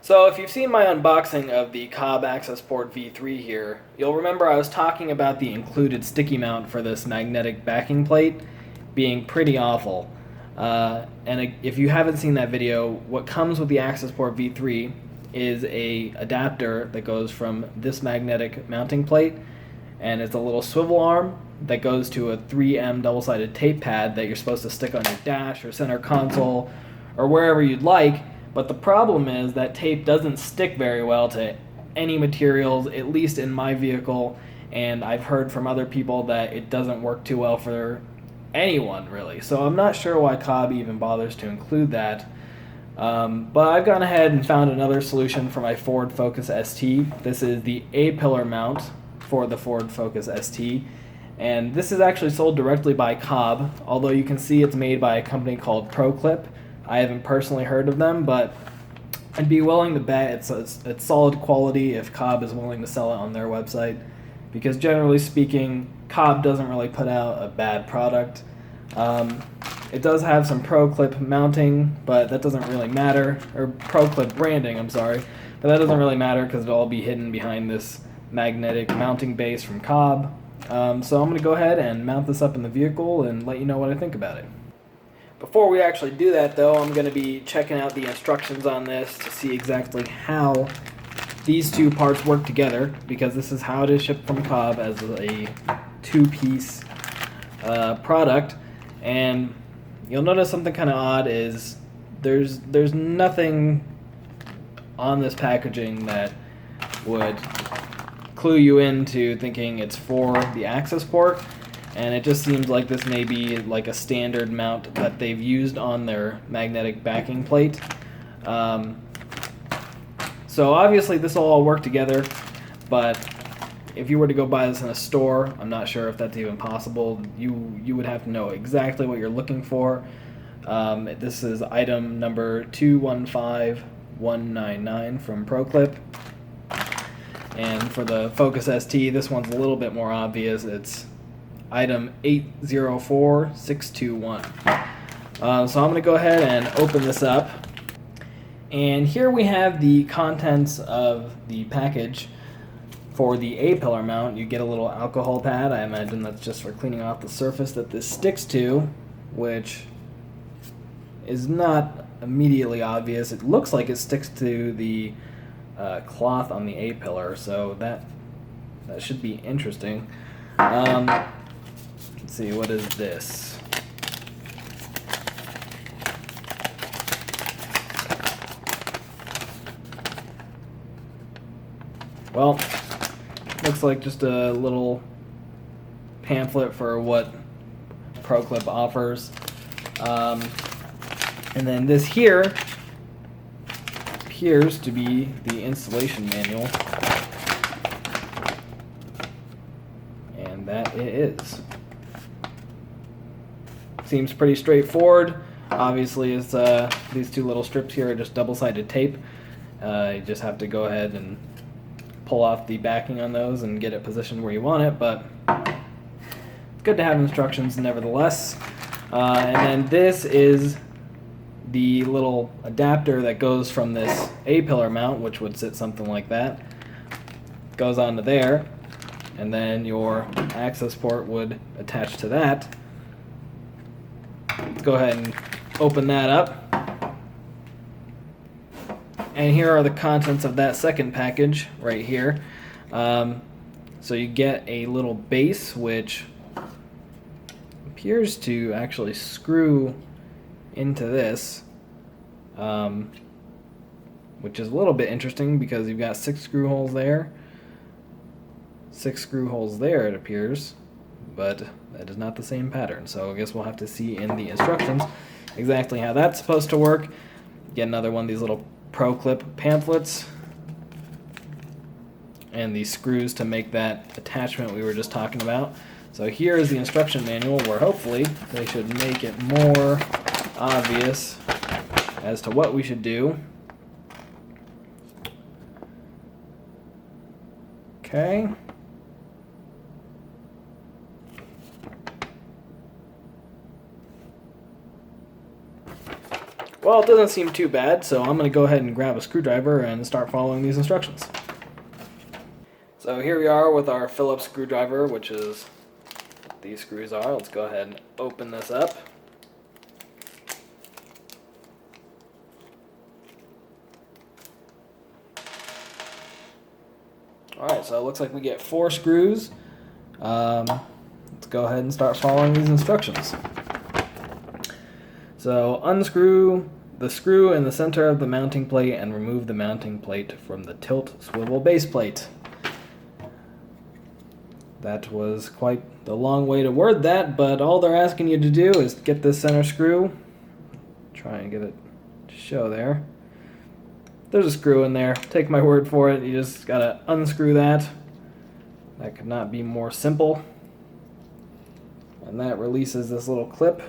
So if you've seen my unboxing of the Cobb Accessport V3 here, you'll remember I was talking about the included sticky mount for this magnetic backing plate being pretty awful. And if you haven't seen that video, what comes with the Accessport V3 is a adapter that goes from this magnetic mounting plate, and it's a little swivel arm that goes to a 3M double-sided tape pad that you're supposed to stick on your dash or center console or wherever you'd like. But the problem is that tape doesn't stick very well to any materials, at least in my vehicle, and I've heard from other people that it doesn't work too well for anyone, really. So I'm not sure why Cobb even bothers to include that. But I've gone ahead and found another solution for my Ford Focus ST. This is the A-Pillar mount for the Ford Focus ST. And this is actually sold directly by Cobb, although you can see it's made by a company called ProClip. I haven't personally heard of them, but I'd be willing to bet it's solid quality if Cobb is willing to sell it on their website, because generally speaking, Cobb doesn't really put out a bad product. It does have some ProClip mounting, but that doesn't really matter, or ProClip branding, I'm sorry, but that doesn't really matter because it'll all be hidden behind this magnetic mounting base from Cobb. So I'm going to go ahead and mount this up in the vehicle and let you know what I think about it. Before we actually do that, though, I'm going to be checking out the instructions on this to see exactly how these two parts work together, because this is how it is shipped from Cobb as a two-piece product. And you'll notice something kind of odd is there's nothing on this packaging that would clue you into thinking it's for the Accessport. And it just seems like this may be like a standard mount that they've used on their magnetic backing plate. So obviously this will all work together, but if you were to go buy this in a store, I'm not sure if that's even possible. You would have to know exactly what you're looking for. This is item number 215199 from ProClip. And for the Focus ST, this one's a little bit more obvious. It's item 804621. So I'm going to go ahead and open this up. And here we have the contents of the package for the A-Pillar mount. You get a little alcohol pad. I imagine that's just for cleaning off the surface that this sticks to, which is not immediately obvious. It looks like it sticks to the cloth on the A-Pillar, so that should be interesting. Let's see, what is this? Well, looks like just a little pamphlet for what ProClip offers. And then this here appears to be the installation manual. And that it is. Seems pretty straightforward. Obviously, it's these two little strips here are just double-sided tape. You just have to go ahead and pull off the backing on those and get it positioned where you want it, but it's good to have instructions nevertheless. And then this is the little adapter that goes from this A-Pillar mount, which would sit something like that, goes onto there, and then your Accessport would attach to that. Let's go ahead and open that up. And here are the contents of that second package right here. So you get a little base, which appears to actually screw into this, which is a little bit interesting because you've got 6 screw holes there, 6 screw holes there, it appears, but that is not the same pattern. So I guess we'll have to see in the instructions exactly how that's supposed to work. Get another one of these little ProClip pamphlets and these screws to make that attachment we were just talking about. So here is the instruction manual, where hopefully they should make it more obvious as to what we should do. Okay. Well, it doesn't seem too bad, so I'm going to go ahead and grab a screwdriver and start following these instructions. So here we are with our Phillips screwdriver, which is what these screws are. Let's go ahead and open this up. Alright, so it looks like we get 4 screws. Let's go ahead and start following these instructions. So unscrew the screw in the center of the mounting plate and remove the mounting plate from the tilt swivel base plate. That was quite the long way to word that, but all they're asking you to do is get this center screw. Try and get it to show there. There's a screw in there. Take my word for it. You just gotta unscrew that. That could not be more simple. And that releases this little clip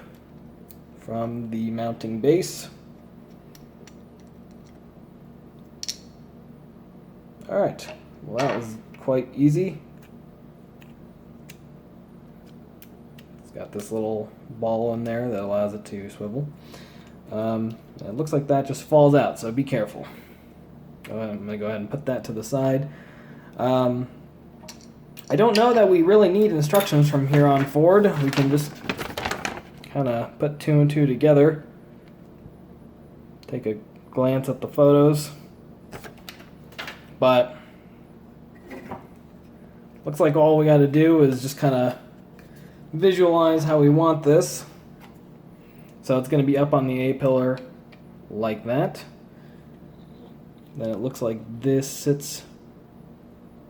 from the mounting base. Alright, well that was quite easy. It's got this little ball in there that allows it to swivel. It looks like that just falls out, so be careful. I'm going to go ahead and put that to the side. I don't know that we really need instructions from here on forward. We can just kind of put 2 and 2 together. Take a glance at the photos. But looks like all we got to do is just kind of visualize how we want this. So it's going to be up on the A-pillar like that. Then it looks like this sits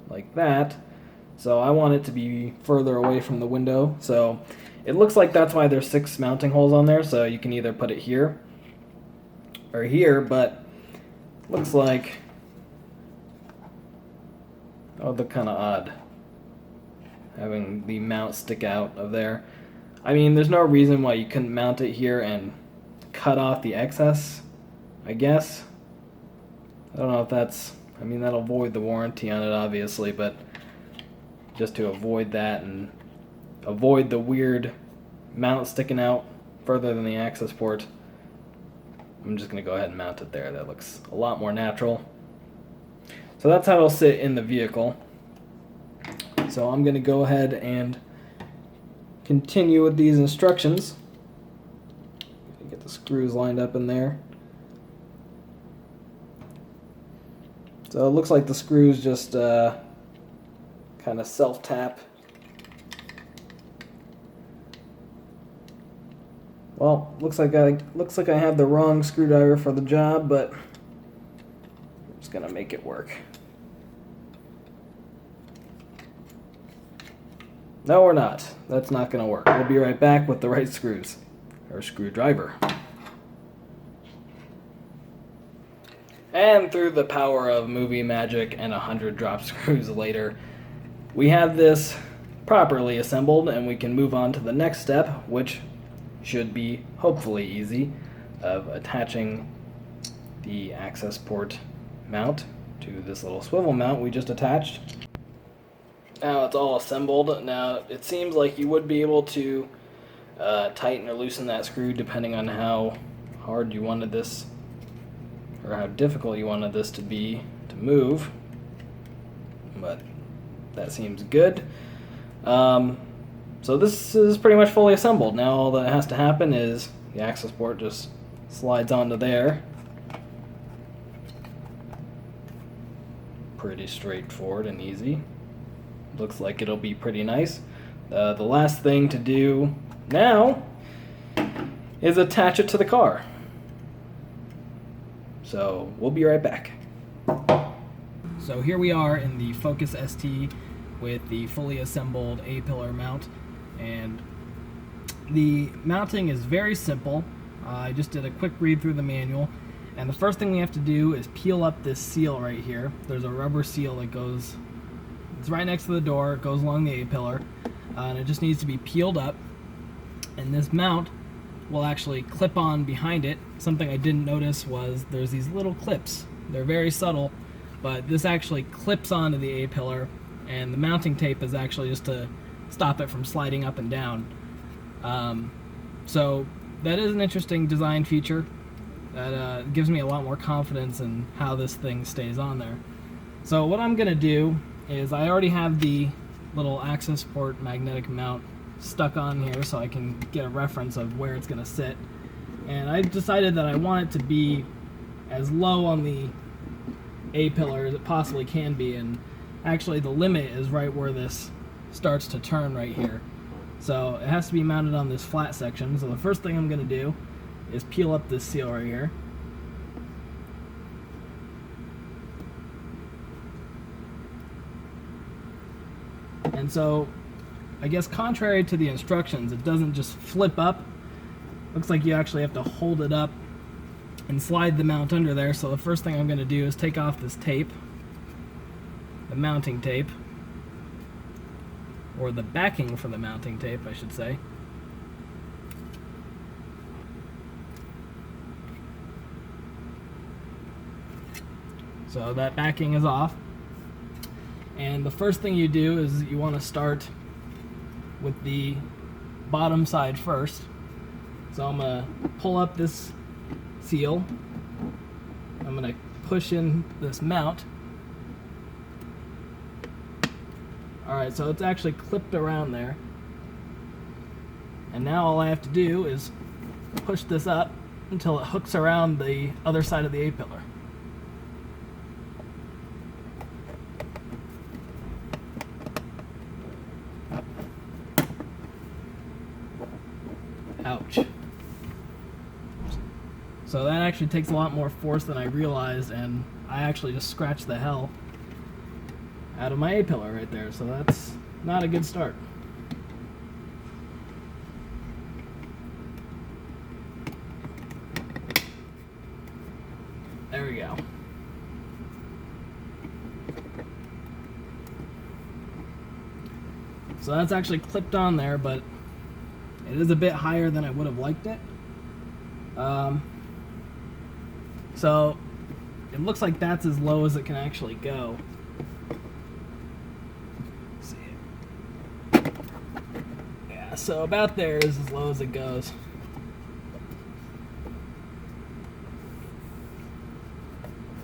like that. So I want it to be further away from the window. So it looks like that's why there's 6 mounting holes on there. So you can either put it here or here, but looks like, oh, they're kind of odd having the mount stick out of there. I mean, there's no reason why you couldn't mount it here and cut off the excess, I guess. I don't know if that's, I mean, that'll void the warranty on it, obviously, but just to avoid that and avoid the weird mount sticking out further than the access port, I'm just going to go ahead and mount it there. That looks a lot more natural. So that's how it'll sit in the vehicle. So I'm going to go ahead and continue with these instructions. Get the screws lined up in there. So it looks like the screws just kind of self-tap. Well, looks like I have the wrong screwdriver for the job, but I'm just gonna make it work. No, we're not. That's not gonna work. We'll be right back with the right screws, or screwdriver. And through the power of movie magic and 100 drop screws later, we have this properly assembled, and we can move on to the next step, which should be hopefully easy, of attaching the access port mount to this little swivel mount we just attached. Now it's all assembled. Now it seems like you would be able to tighten or loosen that screw depending on how hard you wanted this, or how difficult you wanted this to be to move, but that seems good. So this is pretty much fully assembled. Now all that has to happen is the access port just slides onto there. Pretty straightforward and easy. Looks like it'll be pretty nice. The last thing to do now is attach it to the car. So we'll be right back. So here we are in the Focus ST with the fully assembled A-pillar mount, and the mounting is very simple. I just did a quick read through the manual, and the first thing we have to do is peel up this seal right here. There's a rubber seal that goes, it's right next to the door, it goes along the A-pillar, and it just needs to be peeled up, and this mount will actually clip on behind it. Something I didn't notice was there's these little clips. They're very subtle, but this actually clips onto the A-pillar, and the mounting tape is actually just to stop it from sliding up and down. So that is an interesting design feature. That gives me a lot more confidence in how this thing stays on there. So what I'm gonna do is I already have the little Accessport magnetic mount stuck on here so I can get a reference of where it's gonna sit. And I decided that I want it to be as low on the A-pillar as it possibly can be, and actually the limit is right where this starts to turn right here. So it has to be mounted on this flat section. So the first thing I'm gonna do is peel up this seal right here. And so, I guess contrary to the instructions, it doesn't just flip up. Looks like you actually have to hold it up and slide the mount under there. So the first thing I'm going to do is take off this tape, the mounting tape, or the backing for the mounting tape, I should say. So that backing is off. And the first thing you do is you want to start with the bottom side first. So I'm going to pull up this seal. I'm going to push in this mount. Alright, so it's actually clipped around there. And now all I have to do is push this up until it hooks around the other side of the A-pillar. Ouch. So that actually takes a lot more force than I realized, and I actually just scratched the hell out of my A-pillar right there, so that's not a good start. There we go. So that's actually clipped on there, but it is a bit higher than I would have liked it. So it looks like that's as low as it can actually go. Let's see. Yeah, so about there is as low as it goes.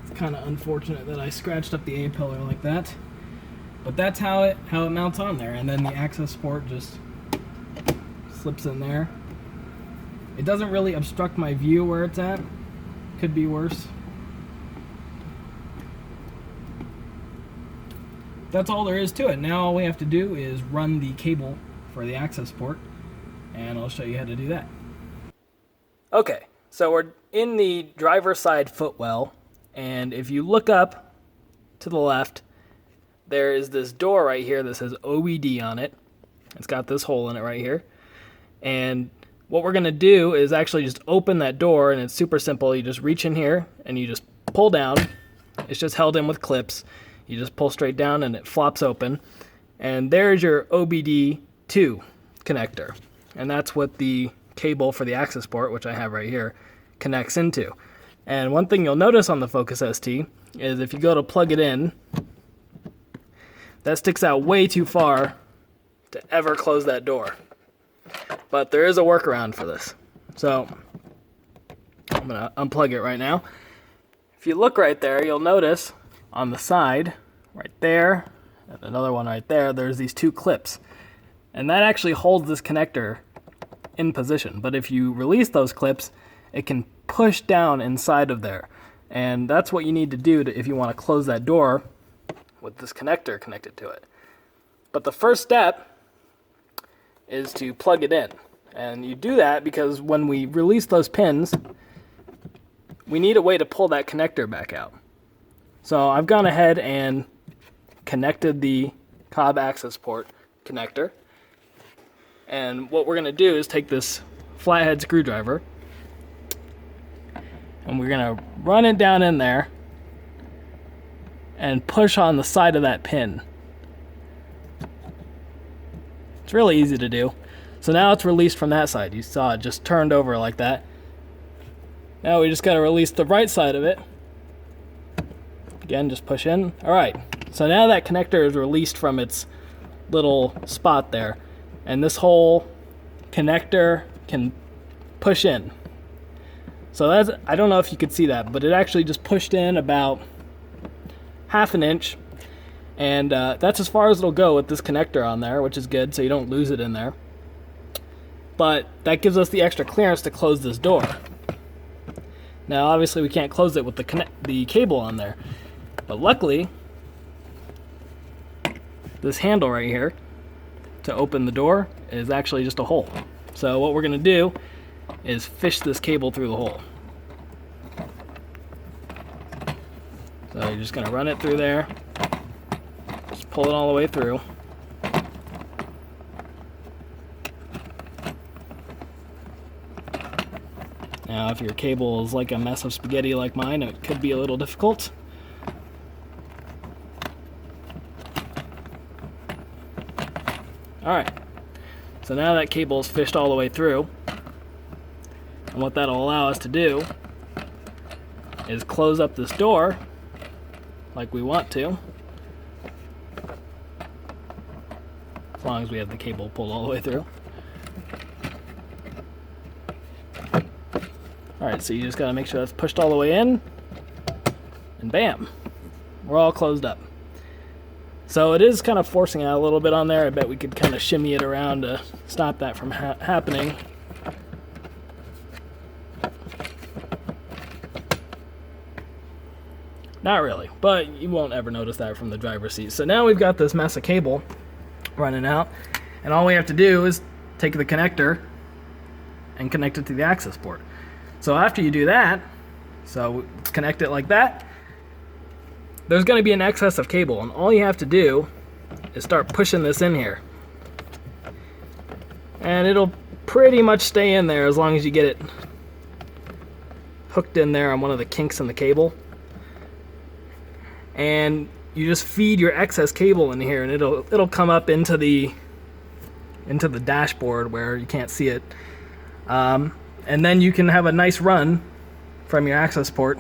It's kind of unfortunate that I scratched up the A-pillar like that, but that's how it mounts on there, and then the Accessport just slips in there. It doesn't really obstruct my view where it's at. Could be worse. That's all there is to it. Now all we have to do is run the cable for the Accessport, and I'll show you how to do that. Okay, so we're in the driver's side footwell, and if you look up to the left, there is this door right here that says OBD on it. It's got this hole in it right here. And what we're going to do is actually just open that door, and it's super simple. You just reach in here and you just pull down. It's just held in with clips. You just pull straight down and it flops open. And there's your OBD2 connector. And that's what the cable for the Accessport, which I have right here, connects into. And one thing you'll notice on the Focus ST is if you go to plug it in, that sticks out way too far to ever close that door. But there is a workaround for this. So I'm going to unplug it right now. If you look right there, you'll notice on the side, right there, and another one right there, there's these two clips. And that actually holds this connector in position. But if you release those clips, it can push down inside of there. And that's what you need to do if you want to close that door with this connector connected to it. But the first step is to plug it in. And you do that because when we release those pins, we need a way to pull that connector back out. So I've gone ahead and connected the Cobb Accessport connector. And what we're going to do is take this flathead screwdriver and we're going to run it down in there and push on the side of that pin. It's really easy to do. So now it's released from that side. You saw it just turned over like that. Now we just got to release the right side of it. Again, just push in. Alright, so now that connector is released from its little spot there. And this whole connector can push in. So that's, I don't know if you could see that, but it actually just pushed in about half an inch. And that's as far as it'll go with this connector on there, which is good, so you don't lose it in there. But that gives us the extra clearance to close this door. Now, obviously, we can't close it with the cable on there. But luckily, this handle right here to open the door is actually just a hole. So what we're going to do is fish this cable through the hole. So you're just going to run it through there. Just pull it all the way through. Now, if your cable is like a mess of spaghetti like mine, it could be a little difficult. Alright, so now that cable is fished all the way through, and what that'll allow us to do is close up this door like we want to, as long as we have the cable pulled all the way through. Alright, so you just gotta make sure that's pushed all the way in, and bam, we're all closed up. So it is kind of forcing out a little bit on there. I bet we could kind of shimmy it around to stop that from happening. Not really, but you won't ever notice that from the driver's seat. So now we've got this mess of cable running out, and all we have to do is take the connector and connect it to the access port. So after you do that, so let's connect it like that, there's going to be an excess of cable, and all you have to do is start pushing this in here. And it'll pretty much stay in there as long as you get it hooked in there on one of the kinks in the cable. And you just feed your excess cable in here, and it'll come up into the dashboard where you can't see it. And then you can have a nice run from your access port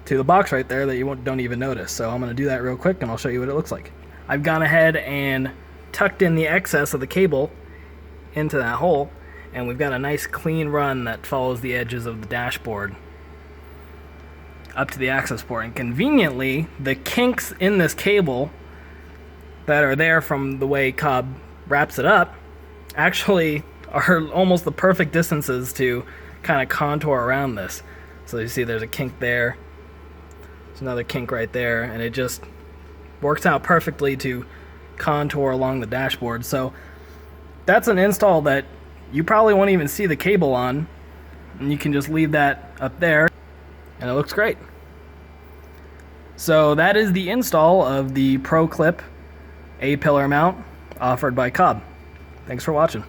to the box right there that you don't even notice. So I'm going to do that real quick and I'll show you what it looks like. I've gone ahead and tucked in the excess of the cable into that hole, and we've got a nice clean run that follows the edges of the dashboard up to the access port. And conveniently, the kinks in this cable that are there from the way Cobb wraps it up actually are almost the perfect distances to kind of contour around this. So you see there's a kink there. There's another kink right there, and it just works out perfectly to contour along the dashboard. So that's an install that you probably won't even see the cable on, and you can just leave that up there, and it looks great. So that is the install of the Pro Clip A-Pillar mount offered by Cobb. Thanks for watching.